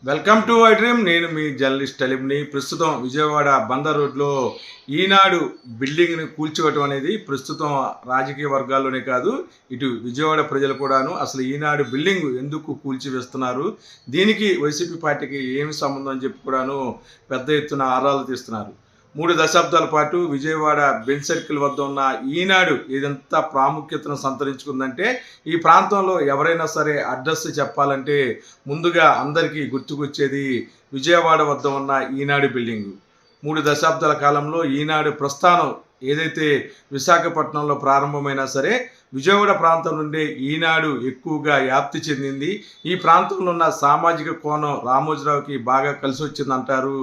Welcome to I dream. నేను మీ journalist అలీంని. ప్రస్తుతం విజయవాడ బందర్ రోడ్లో ఈనాడు బిల్డింగ్ని కూల్చివేయటం అనేది ప్రస్తుతం రాజకీయ వర్గాల్లోనే కాదు, ఇటు విజయవాడ ప్రజలు కూడాను అసలు ఈనాడు బిల్డింగ్ ఎందుకు కూల్చివేస్తున్నారు, దీనికి వైసీపీ పార్టీకి ఏమి సంబంధం అని చెప్పి కూడాను పెద్ద ఎత్తున ఆరాలు తీస్తున్నారు. 3 దశాబ్దాల పాటు విజయవాడ బెంచ్ సర్కిల్ వద్ద ఉన్న ఈనాడు ఏదంత ప్రాముఖ్యతను సంతరించుకుందంటే, ఈ ప్రాంతంలో ఎవరైనా సరే అడ్రస్ చెప్పాలంటే ముందుగా అందరికీ గుర్తుకొచ్చేది విజయవాడ వద్ద ఉన్న ఈనాడు బిల్డింగు. 3 దశాబ్దాల కాలంలో ఈనాడు ప్రస్థానం ఏదైతే విశాఖపట్నంలో ప్రారంభమైనా సరే, విజయవాడ ప్రాంతం నుండే ఈనాడు ఎక్కువగా వ్యాప్తి చెందింది. ఈ ప్రాంతంలో ఉన్న సామాజిక కోణం రామోజీరావుకి బాగా కలిసి వచ్చిందంటారు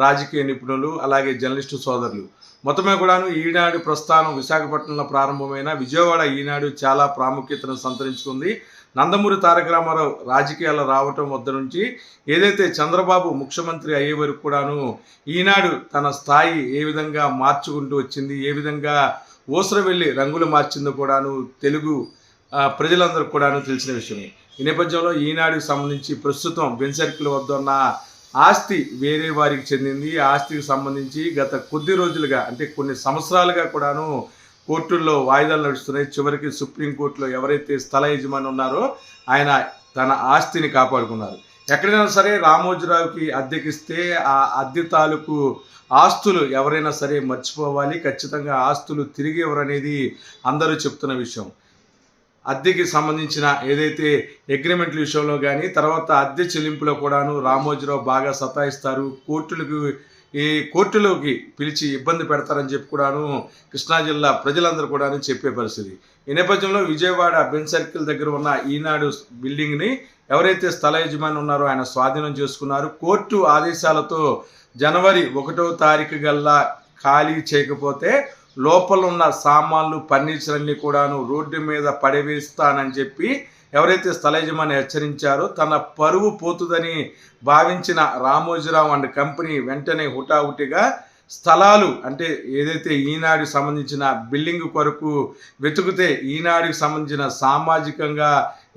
రాజకీయ నిపుణులు, అలాగే జర్నలిస్టు సోదరులు. మొత్తమే కూడాను ఈనాడు ప్రస్థానం విశాఖపట్నంలో ప్రారంభమైన విజయవాడ ఈనాడు చాలా ప్రాముఖ్యతను సంతరించుకుంది. నందమూరి తారక రామారావు రాజకీయాలు రావటం వద్ద నుంచి ఏదైతే చంద్రబాబు ముఖ్యమంత్రి అయ్యే వరకు కూడాను ఈనాడు తన స్థాయి ఏ విధంగా మార్చుకుంటూ వచ్చింది, ఏ విధంగా ఊసర వెళ్ళి రంగులు మార్చిందో కూడాను తెలుగు ప్రజలందరూ కూడాను తెలిసిన విషయమే. ఈ నేపథ్యంలో ఈనాడుకి సంబంధించి ప్రస్తుతం బెంచ్ సర్కిల్ వద్ద ఉన్న ఆస్తి వేరే వారికి చెందింది. ఆస్తికి సంబంధించి గత కొద్ది రోజులుగా అంటే కొన్ని సంవత్సరాలుగా కూడాను కోర్టుల్లో వాయిదాలు నడుస్తున్నాయి. చివరికి సుప్రీంకోర్టులో ఎవరైతే స్థల యజమాని ఉన్నారో ఆయన తన ఆస్తిని కాపాడుకున్నారు. ఎక్కడైనా సరే రామోజీరావుకి అద్దెకిస్తే ఆ అద్దె తాలూకు ఆస్తులు ఎవరైనా సరే మర్చిపోవాలి, ఖచ్చితంగా ఆస్తులు తిరిగి ఎవరనేది అందరూ చెప్తున్న విషయం. అద్దెకి సంబంధించిన ఏదైతే అగ్రిమెంట్ల విషయంలో కానీ తర్వాత అద్దె చెల్లింపులో కూడాను రామోజీరావు బాగా సతాయిస్తారు, కోర్టులోకి పిలిచి ఇబ్బంది పెడతారని చెప్పి కూడాను కృష్ణా జిల్లా ప్రజలందరూ కూడాను చెప్పే పరిస్థితి. ఈ నేపథ్యంలో విజయవాడ బెంచ్ సర్కిల్ దగ్గర ఉన్న ఈనాడు బిల్డింగ్ని ఎవరైతే స్థల యజమాని ఉన్నారో ఆయన స్వాధీనం చేసుకున్నారు. కోర్టు ఆదేశాలతో జనవరి 1వ తారీఖు గల్లా ఖాళీ చేయకపోతే లోపల ఉన్న సామాన్లు ఫర్నిచర్ అన్ని కూడాను రోడ్డు మీద పడవేస్తానని చెప్పి ఎవరైతే స్థల యజమాని హెచ్చరించారో తన పరువు పోతుందని భావించిన రామోజీరావు అండ్ కంపెనీ వెంటనే హుటాహుటిగా స్థలాలు అంటే ఏదైతే ఈనాడుకి సంబంధించిన బిల్డింగ్ కొరకు వెతుకుతే ఈనాడుకి సంబంధించిన సామాజికంగా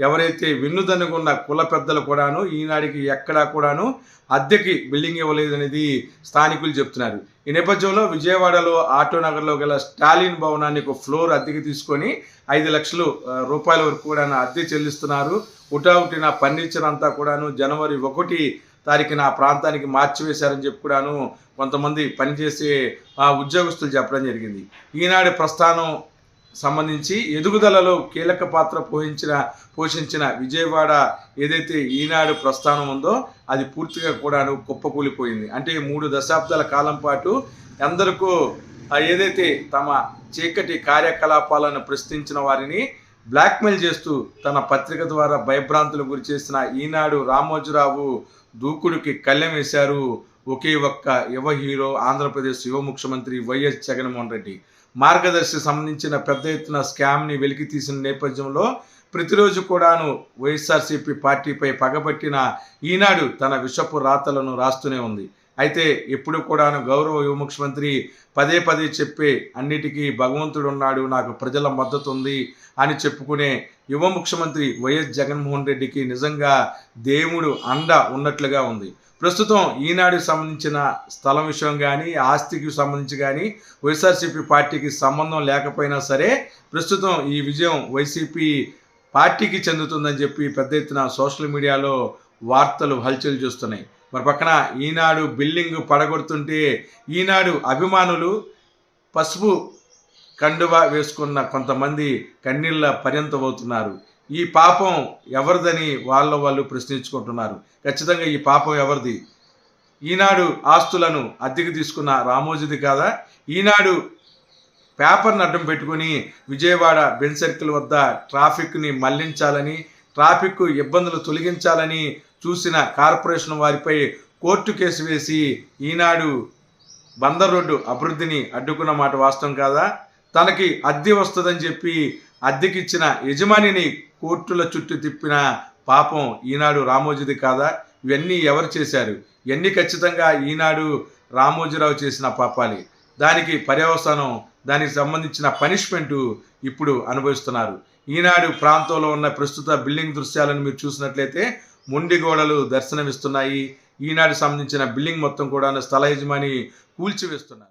ఎవరైతే వెన్నుదన్నుకున్న కుల పెద్దలు కూడాను ఈనాడికి ఎక్కడా కూడాను అద్దెకి బిల్డింగ్ ఇవ్వలేదనేది స్థానికులు చెప్తున్నారు. ఈ నేపథ్యంలో విజయవాడలో ఆటోనగర్లో గల స్టాలిన్ భవనాన్ని ఒక ఫ్లోర్ అద్దెకి తీసుకొని 5 లక్షల రూపాయల వరకు కూడా అద్దె చెల్లిస్తున్నారు. హుటాహుటిన ఫర్నిచర్ అంతా కూడాను జనవరి 1 తారీఖున ఆ ప్రాంతానికి మార్చివేశారని చెప్పి కూడాను కొంతమంది పనిచేసే ఉద్యోగస్తులు చెప్పడం జరిగింది. ఈనాడు ప్రస్థానం సంబంధించి ఎదుగుదలలో కీలక పాత్ర పోషించిన విజయవాడ ఏదైతే ఈనాడు ప్రస్థానం ఉందో అది పూర్తిగా కూడాను కుప్పకూలిపోయింది. అంటే 3 దశాబ్దాల కాలం పాటు ఎందరికో ఏదైతే తమ చీకటి కార్యకలాపాలను ప్రశ్నించిన వారిని బ్లాక్మెయిల్ చేస్తూ తన పత్రిక ద్వారా భయభ్రాంతులు గురి చేసిన ఈనాడు రామోజీరావు దూకుడికి కళ్ళెం వేశారు ఒకే ఒక్క యువ హీరో, ఆంధ్రప్రదేశ్ యువ ముఖ్యమంత్రి వైఎస్ జగన్మోహన్ రెడ్డి. మార్గదర్శి సంబంధించిన పెద్ద ఎత్తున స్కామ్ని వెలికి తీసిన నేపథ్యంలో ప్రతిరోజు కూడాను వైఎస్ఆర్సీపీ పార్టీపై పగబట్టిన ఈనాడు తన విషపు రాతలను రాస్తూనే ఉంది. అయితే ఎప్పుడు కూడాను గౌరవ యువ ముఖ్యమంత్రి పదే చెప్పే అన్నిటికీ భగవంతుడు ఉన్నాడు, నాకు ప్రజల మద్దతు ఉంది అని చెప్పుకునే యువ ముఖ్యమంత్రి వైఎస్ జగన్మోహన్ రెడ్డికి నిజంగా దేవుడు అండ ఉన్నట్లుగా ఉంది. ప్రస్తుతం ఈనాడుకి సంబంధించిన స్థలం విషయం కానీ ఆస్తికి సంబంధించి కానీ వైఎస్ఆర్సీపీ పార్టీకి సంబంధం లేకపోయినా సరే ప్రస్తుతం ఈ విజయం వైసీపీ పార్టీకి చెందుతుందని చెప్పి పెద్ద ఎత్తున సోషల్ మీడియాలో వార్తలు హల్చల్ చేస్తున్నాయి. మరి పక్కన ఈనాడు బిల్డింగ్ పడగొడుతుంటే ఈనాడు అభిమానులు పసుపు కండువా వేసుకున్న కొంతమంది కన్నీళ్ళ పర్యంతమవుతున్నారు. ఈ పాపం ఎవరిదని వాళ్ళు ప్రశ్నించుకుంటున్నారు. ఖచ్చితంగా ఈ పాపం ఎవరిది? ఈనాడు ఆస్తులను అద్దెకి తీసుకున్న రామోజీది కాదా? ఈనాడు పేపర్ని అడ్డం పెట్టుకుని విజయవాడ బెంచ్ సర్కిల్ వద్ద ట్రాఫిక్ని మళ్లించాలని, ట్రాఫిక్ ఇబ్బందులు తొలగించాలని చూసిన కార్పొరేషన్ వారిపై కోర్టు కేసు వేసి ఈనాడు బందర్ రోడ్డు అభివృద్ధిని అడ్డుకున్న మాట వాస్తవం కాదా? తనకి అద్దె వస్తుందని చెప్పి అద్దెకిచ్చిన యజమానిని కోర్టుల చుట్టూ తిప్పిన పాపం ఈనాడు రామోజీది కాదా? ఇవన్నీ ఎవరు చేశారు? ఇవన్నీ ఖచ్చితంగా ఈనాడు రామోజీరావు చేసిన పాపాలి. దానికి పర్యవసానం, దానికి సంబంధించిన పనిష్మెంటు ఇప్పుడు అనుభవిస్తున్నారు. ఈనాడు ప్రాంతంలో ఉన్న ప్రస్తుత బిల్డింగ్ దృశ్యాలను మీరు చూసినట్లయితే మొండి గోడలు దర్శనమిస్తున్నాయి. ఈనాడు సంబంధించిన బిల్డింగ్ మొత్తం కూడా స్థల యజమాని కూల్చివేస్తున్నారు.